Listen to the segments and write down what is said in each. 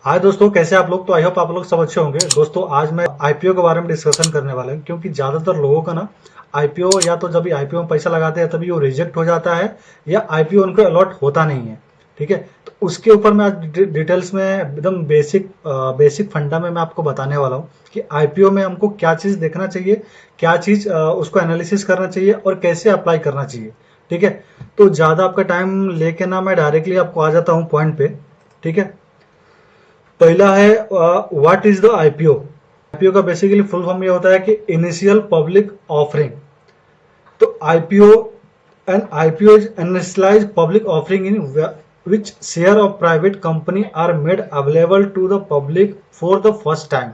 हाय दोस्तों, कैसे आप लोग। तो आई होप आप लोग सब अच्छे होंगे। दोस्तों आज मैं आईपीओ के बारे में डिस्कशन करने वाला हूँ, क्योंकि ज़्यादातर लोगों का ना आईपीओ या तो जब आईपीओ में पैसा लगाते हैं तभी वो रिजेक्ट हो जाता है, या आईपीओ उनको अलॉट होता नहीं है। ठीक है, तो उसके ऊपर मैं आज डिटेल्स में एकदम बेसिक फंडा में मैं आपको बताने वाला हूँ कि आईपीओ में हमको क्या चीज़ देखना चाहिए, क्या चीज़ उसको एनालिसिस करना चाहिए और कैसे अप्लाई करना चाहिए। ठीक है, तो ज़्यादा आपका टाइम लेके ना मैं डायरेक्टली आपको आ जाता हूँ पॉइंट पे। ठीक है, पहला है what is the IPO. IPO का बेसिकली फुल फॉर्म ये होता है कि इनिशियल पब्लिक ऑफरिंग। तो IPO and IPO is initialised public offering in which share of private company are made available to the public for the first time,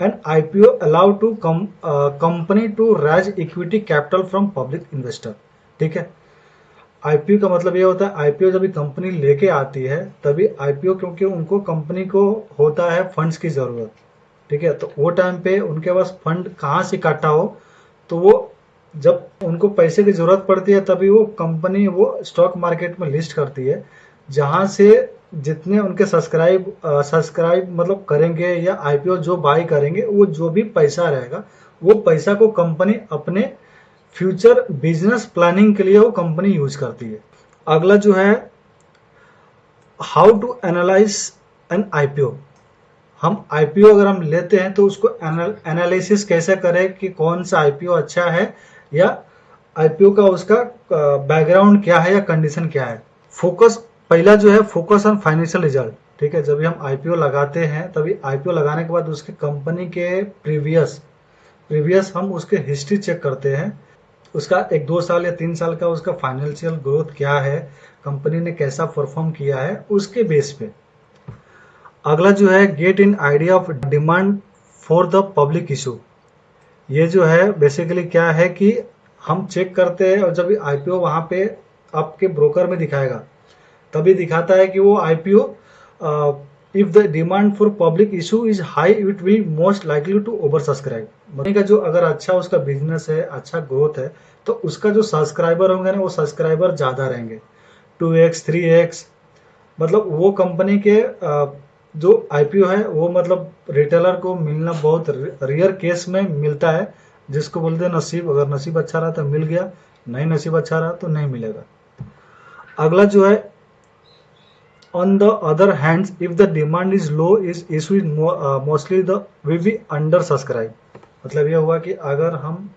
and IPO allow to company to raise equity capital from public investor। ठीक है, IPO का मतलब ये होता है, IPO जब company लेके आती है तभी आईपीओ, क्योंकि उनको कंपनी को होता है फंड्स की ज़रूरत। ठीक है, तो वो टाइम पे उनके पास फंड कहाँ से इकट्ठा हो, तो वो जब उनको पैसे की ज़रूरत पड़ती है तभी वो कंपनी वो स्टॉक मार्केट में लिस्ट करती है, जहाँ से जितने उनके सब्सक्राइब मतलब करेंगे या आईपीओ जो बाई करेंगे, वो जो भी पैसा रहेगा वो पैसा को कंपनी अपने फ्यूचर बिजनेस प्लानिंग के लिए वो कंपनी यूज करती है। अगला जो है, how to analyse an IPO. हम आईपीओ अगर हम लेते हैं तो उसको एनालिसिस कैसे करें कि कौन सा आईपीओ अच्छा है, या आईपीओ का उसका बैकग्राउंड क्या है या कंडीशन क्या है। फोकस, पहला जो है फोकस ऑन फाइनेंशियल रिजल्ट। ठीक है, जब भी हम आईपीओ लगाते हैं तभी आईपीओ लगाने के बाद उसके कंपनी के प्रीवियस प्रीवियस हम उसके हिस्ट्री चेक करते हैं, उसका 1-2 साल या 3 साल का उसका फाइनेंशियल ग्रोथ क्या है, कंपनी ने कैसा परफॉर्म किया है, उसके बेस पे। अगला जो है, get in idea of demand for the public issue. ये जो है बेसिकली क्या है कि हम चेक करते हैं, और जब आईपीओ वहां पे आपके ब्रोकर में दिखाएगा तभी दिखाता है कि वो IPO, if the demand for public issue is high it will most likely to oversubscribe. मतलब का जो अगर अच्छा उसका बिजनेस है, अच्छा ग्रोथ है, तो उसका जो सब्सक्राइबर होंगे ना वो सब्सक्राइबर ज़्यादा रहेंगे, 2x 3x। मतलब वो कंपनी के जो आईपीओ है वो मतलब रिटेलर को मिलना बहुत रेयर केस में मिलता है, जिसको बोलते हैं नसीब। अगर नसीब अच्छा रहा तो मिल गया, नहीं नसीब अच्छा रहा तो नहीं मिलेगा। अगला जो है, on the other hand if the demand is low is issue is mostly the will be under subscribe। मतलब ये हुआ कि अगर हम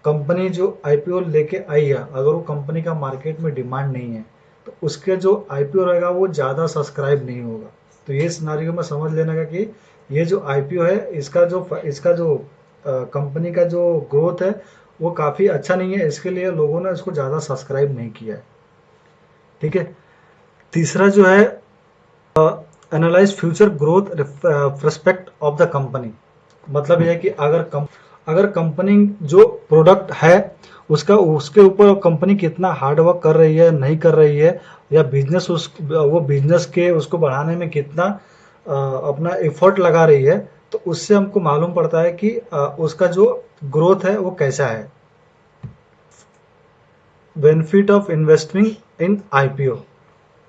कंपनी जो आईपीओ लेके आई है, अगर वो कंपनी का मार्केट में डिमांड नहीं है तो उसके जो आईपीओ रहेगा वो ज़्यादा सब्सक्राइब नहीं होगा। तो ये सिनारियो में समझ लेना का कि ये जो आईपीओ है इसका जो कंपनी का जो ग्रोथ है वो काफ़ी अच्छा नहीं है, इसके लिए लोगों ने इसको ज़्यादा सब्सक्राइब नहीं किया है। ठीक है, तीसरा जो है, analyse future growth prospect of the company. मतलब यह है कि अगर कंपनी जो प्रोडक्ट है उसका उसके ऊपर कंपनी कितना हार्ड वर्क कर रही है नहीं कर रही है, या बिजनेस वो बिजनेस के उसको बढ़ाने में कितना अपना एफर्ट लगा रही है, तो उससे हमको मालूम पड़ता है कि उसका जो ग्रोथ है वो कैसा है। Benefit of investing in IPO.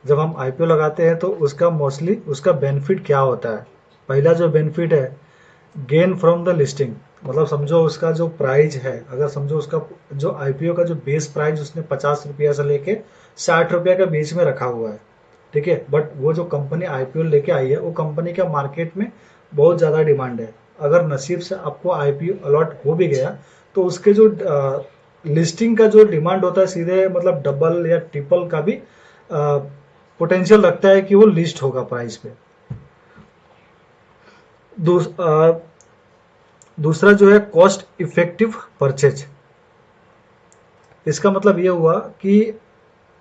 जब हम आईपीओ लगाते हैं तो उसका मोस्टली उसका बेनिफिट क्या होता है। पहला जो बेनिफिट है, गेन फ्रॉम द लिस्टिंग। मतलब समझो उसका जो प्राइस है, अगर समझो उसका जो आईपीओ का जो बेस प्राइस उसने 50 रुपया से लेके 60 रुपया के बीच में रखा हुआ है। ठीक है, बट वो जो कंपनी आईपीओ लेके आई है वो कंपनी का मार्केट में बहुत ज़्यादा डिमांड है। अगर नसीब से आपको आईपीओ अलॉट हो भी गया तो उसके जो लिस्टिंग का जो डिमांड होता है सीधे मतलब डबल या ट्रिपल का भी पोटेंशियल रखता है कि वो लिस्ट होगा प्राइस पे। दूस, अ, दूसरा जो है, कॉस्ट इफेक्टिव परचेज। इसका मतलब ये हुआ कि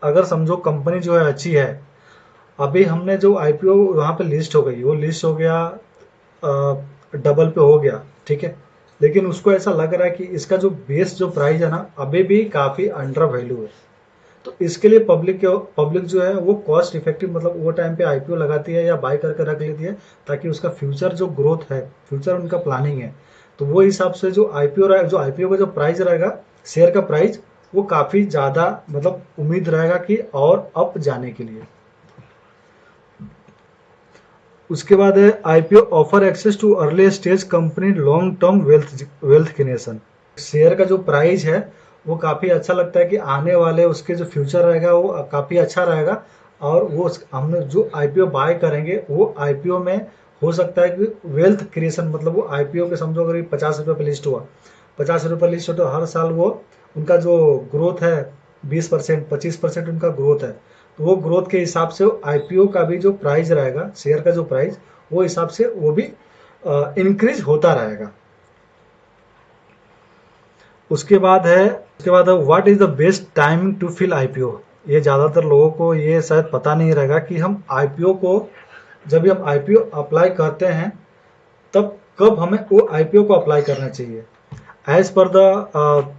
अगर समझो कंपनी जो है अच्छी है, अभी हमने जो आईपीओ वहाँ पे लिस्ट हो गई, वो लिस्ट हो गया, डबल पे हो गया। ठीक है, लेकिन उसको ऐसा लग रहा है कि इसका जो बेस जो प्राइस है ना अभी भी काफ़ी अंडर वैल्यू है। तो इसके लिए पब्लिक जो है वो कॉस्ट इफेक्टिव मतलब वो टाइम पे आईपीओ लगाती है या बाय करके रख लेती है, ताकि उसका फ्यूचर जो ग्रोथ है, फ्यूचर उनका प्लानिंग है, तो वो हिसाब से जो आईपीओ का जो प्राइस रहेगा, शेयर का प्राइस, वो काफ़ी ज़्यादा मतलब उम्मीद रहेगा कि और अप जाने के लिए। उसके बाद है IPO offer access to early stage company long term wealth creation. Share का जो प्राइस है वो काफ़ी अच्छा लगता है कि आने वाले उसके जो फ्यूचर रहेगा वो काफ़ी अच्छा रहेगा। और वो हमने जो आईपीओ बाय करेंगे वो आईपीओ में हो सकता है कि वेल्थ क्रिएशन, मतलब वो आईपीओ के समझो अगर 50 रुपये पे लिस्ट हुआ, 50 रुपये लिस्ट हो तो हर साल वो उनका जो ग्रोथ है 20% 25% उनका ग्रोथ है, तो वो ग्रोथ के हिसाब से आईपीओ का भी जो प्राइस रहेगा, शेयर का जो प्राइस, वो हिसाब से वो भी इंक्रीज होता रहेगा। उसके बाद है what is the best timing to fill IPO. ये ज़्यादातर लोगों को ये शायद पता नहीं रहेगा कि हम आईपीओ को, जब भी हम आईपीओ अप्लाई करते हैं तब कब हमें वो आईपीओ को अप्लाई करना चाहिए। एज पर द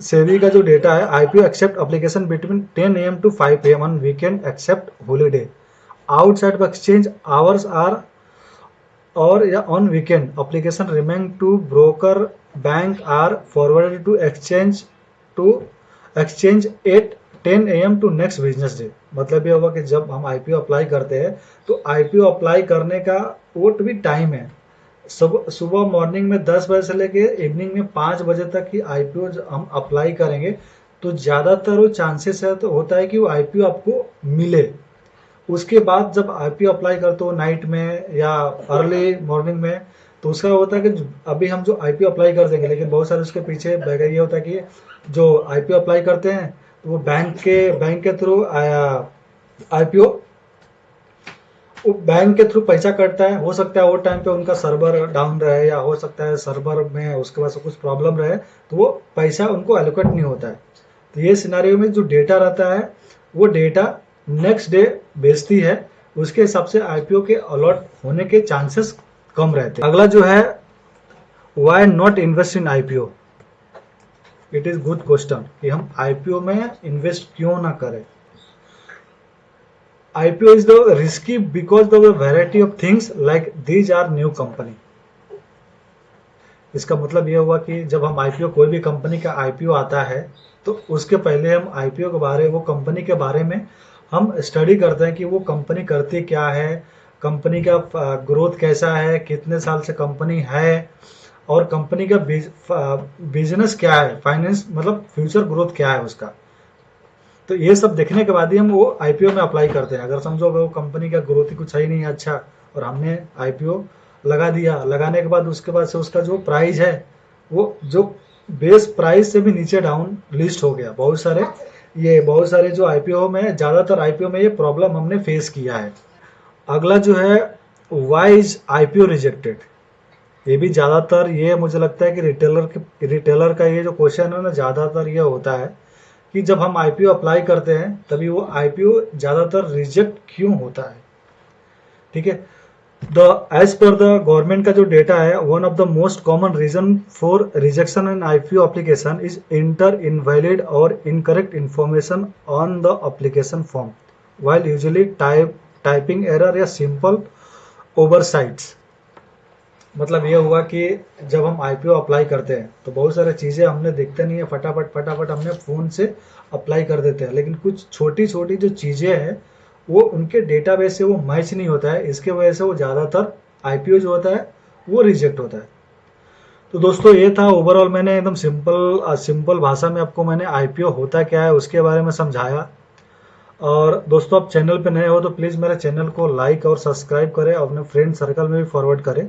सेबी का जो डेटा है, IPO accept application between 10 AM to 5 AM on weekend except holiday, outside of exchange hours are और या on weekend application remain to broker bank are forwarded to exchange at 10 AM to next business day. मतलब ये होगा कि जब हम IPO apply करते हैं तो आईपीओ अप्लाई करने का वो भी टाइम है, सुबह मॉर्निंग में 10 बजे से लेके इवनिंग में 5 बजे तक की आईपीओ हम अप्लाई करेंगे तो ज़्यादातर वो चांसेस है तो होता है कि वो आईपीओ आपको मिले। उसके बाद जब आईपीओ अप्लाई करते हो नाइट में या अर्ली मॉर्निंग में, तो उसका होता है कि अभी हम जो आईपीओ अप्लाई कर देंगे, लेकिन बहुत सारे उसके पीछे बैग ये होता है कि जो आईपीओ अप्लाई करते हैं तो वो बैंक के थ्रू आईपीओ वो बैंक के थ्रू पैसा कटता है। हो सकता है वो टाइम पे उनका सर्वर डाउन रहे या हो सकता है सर्वर में उसके बाद से कुछ प्रॉब्लम रहे तो वो पैसा उनको एलोकेट नहीं होता है। तो ये सिनारियो में जो डेटा रहता है वो डेटा नेक्स्ट डे भेजती है, उसके हिसाब से आईपीओ के अलॉट होने के चांसेस कम रहते हैं। अगला जो है why not invest in IPO. It is good question कि हम आईपीओ में इन्वेस्ट क्यों ना करें। IPO is the risky because of the variety of things like these are new company। इसका मतलब ये हुआ कि जब हम आईपीओ, कोई भी कंपनी का आईपीओ आता है तो उसके पहले हम आईपीओ के बारे, वो कंपनी के बारे में हम स्टडी करते हैं कि वो कंपनी करती क्या है, कंपनी का ग्रोथ कैसा है, कितने साल से कंपनी है और कंपनी का बिजनेस क्या है, फाइनेंस मतलब फ्यूचर ग्रोथ क्या है उसका। तो ये सब देखने के बाद ही हम वो आईपीओ में अप्लाई करते हैं। अगर समझो वो कंपनी का ग्रोथ ही कुछ है ही नहीं अच्छा और हमने आईपीओ लगा दिया, लगाने के बाद उसके बाद से उसका जो प्राइस है वो जो बेस प्राइस से भी नीचे डाउन लिस्ट हो गया। बहुत सारे जो आईपीओ में, ज़्यादातर आईपीओ में ये प्रॉब्लम हमने फेस किया है। अगला जो है व्हाई इज आईपीओ रिजेक्टेड। ये भी ज़्यादातर, ये मुझे लगता है कि रिटेलर का ये जो क्वेश्चन है ना, ज़्यादातर ये होता है कि जब हम आईपीओ अप्लाई करते हैं तभी वो आईपीओ ज़्यादातर रिजेक्ट क्यों होता है। ठीक है, एज पर द गवर्नमेंट का जो डेटा है, one of the most common reason for rejection in IPO application is enter invalid और incorrect information on the application form while usually typing error या सिंपल ओवरसाइट्स। मतलब ये हुआ कि जब हम आईपीओ अप्लाई करते हैं तो बहुत सारी चीज़ें हमने देखते नहीं है, फटाफट हमने फ़ोन से अप्लाई कर देते हैं, लेकिन कुछ छोटी छोटी जो चीज़ें हैं वो उनके डेटाबेस से वो मैच नहीं होता है। इसके वजह से वो ज़्यादातर आईपीओ जो होता है वो रिजेक्ट होता है। तो दोस्तों ये था ओवरऑल, मैंने एकदम सिंपल भाषा में आपको मैंने आईपीओ होता क्या है उसके बारे में समझाया। और दोस्तों आप चैनल पे नए हो तो प्लीज़ मेरे चैनल को लाइक और सब्सक्राइब करें और अपने फ्रेंड सर्कल में भी फॉरवर्ड करें।